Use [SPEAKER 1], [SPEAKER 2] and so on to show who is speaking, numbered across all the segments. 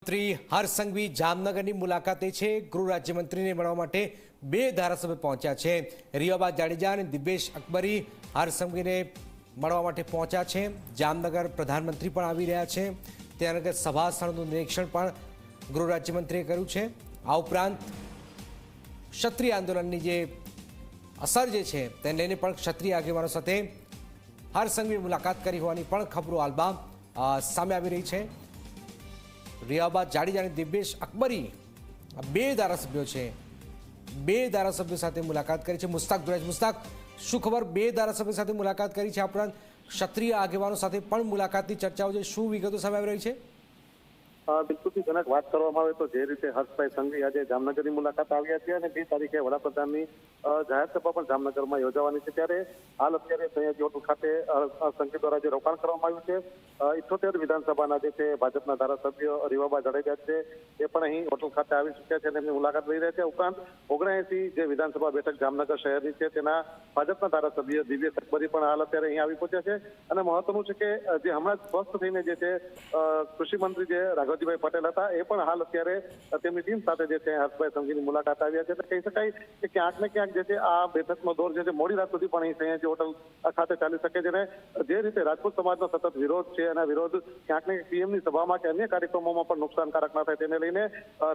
[SPEAKER 1] રાજ્યમંત્રી હર્ષ સંઘવી જામનગરની મુલાકાતે છે। ગૃહ રાજ્યમંત્રીને મળવા માટે બે ધારાસભ્ય પહોંચ્યા છે। રિયાબા જાડેજા અને દિવ્યેશ અકબરી હર્ષ સંઘવીને મળવા માટે પહોંચ્યા છે। જામનગર પ્રધાનમંત્રી પણ આવી રહ્યા છે। ત્યાં સભા સ્થળનું નિરીક્ષણ પણ ગૃહ રાજ્યમંત્રીએ કર્યું છે। આ ઉપરાંત ક્ષત્રિય આંદોલનની જે અસર જે છે તેને લઈને પણ ક્ષત્રિય આગેવાનો સાથે હર્ષ સંઘવી મુલાકાત કરી હોવાની પણ ખબરો હાલમાં સામે આવી રહી છે। રિયાબા જાડેજા અને દિવ્યેશ અકબરી બે ધારાસભ્યો છે, બે ધારાસભ્યો સાથે મુલાકાત કરી છે। મુસ્તાક જોડાય છે। મુસ્તાક, શું ખબર? બે ધારાસભ્યો સાથે મુલાકાત કરી છે, આ ઉપરાંત ક્ષત્રિય આગેવાનો સાથે પણ મુલાકાતની ચર્ચાઓ છે, શું વિગતો સામે આવી રહી છે?
[SPEAKER 2] બિલકુલથી જનક વાત કરવામાં આવે તો જે રીતે હર્ષભાઈ સંઘવી આજે જામનગરની મુલાકાત આવ્યા છે અને 2 તારીખે વડાપ્રધાનની જાહેર સભા પણ જામનગરમાં યોજાવાની છે, ત્યારે હાલ અત્યારે સયાજી હોટલ ખાતે સંઘવી દ્વારા જે રોકાણ કરવામાં આવ્યું છે, 78 વિધાનસભાના જે છે ભાજપના ધારાસભ્ય રિયાબા જાડેજા છે એ પણ અહીં હોટલ ખાતે આવી ચૂક્યા છે અને એમની મુલાકાત લઈ રહ્યા છે। ઉપરાંત 79 જે વિધાનસભા બેઠક જામનગર શહેરની છે તેના ભાજપના ધારાસભ્ય દિવ્યેશ અકબરી પણ હાલ અત્યારે અહીં આવી પહોંચ્યા છે। અને મહત્વનું છે કે જે હમણાં જ સ્વસ્થ થઈને જે છે કૃષિ મંત્રી જે રાઘવજીભાઈ પટેલ હતા એ પણ હાલ અત્યારે તેમની ટીમ સાથે જે છે હર્ષભાઈ સંઘવીની મુલાકાત આવ્યા છે। એટલે કહી શકાય કે ક્યાંક ને ક્યાંક જે છે આ બેઠકનો દોર જે છે મોડી રાત સુધી પણ અહીં સયાજી હોટલ ખાતે ચાલી શકે છે। અને જે રીતે રાજપૂત સમાજનો સતત વિરોધ છે અને વિરોધ ક્યાંક ને પીએમની સભામાં કે અન્ય કાર્યક્રમોમાં પણ નુકસાનકારક ના થાય તેને લઈને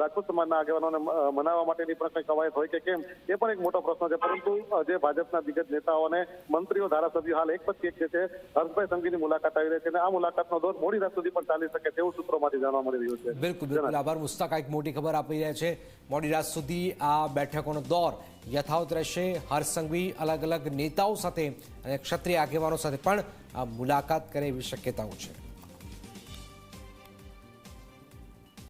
[SPEAKER 2] રાજપૂત સમાજના આગેવાનોને મનાવવા માટેની પણ કંઈ કવાયત હોય કે કેમ એ પણ એક મોટો પ્રશ્ન છે। પરંતુ જે ભાજપના દિગ્ગજ નેતાઓ અને મંત્રીઓ ધારાસભ્યો હાલ એક પછી એક જે છે હર્ષભાઈ સંઘવીની મુલાકાત આવી રહી છે અને આ મુલાકાતનો દોર મોડી રાત સુધી પણ ચાલી શકે તેવું સૂત્રોમાંથી જાણવા મળી રહ્યું છે।
[SPEAKER 1] બિલકુલ બિલકુલ આભાર મુસ્તાક, એક મોટી ખબર આપી રહ્યા છે। મોડી રાત સુધી આ બેઠકોનો દોર યથાવત રહેશે। હર્ષ સંઘવી અલગ અલગ નેતાઓ સાથે અને ક્ષત્રિય આગેવાનો સાથે પણ આ મુલાકાત કરે એવી શક્યતાઓ છે।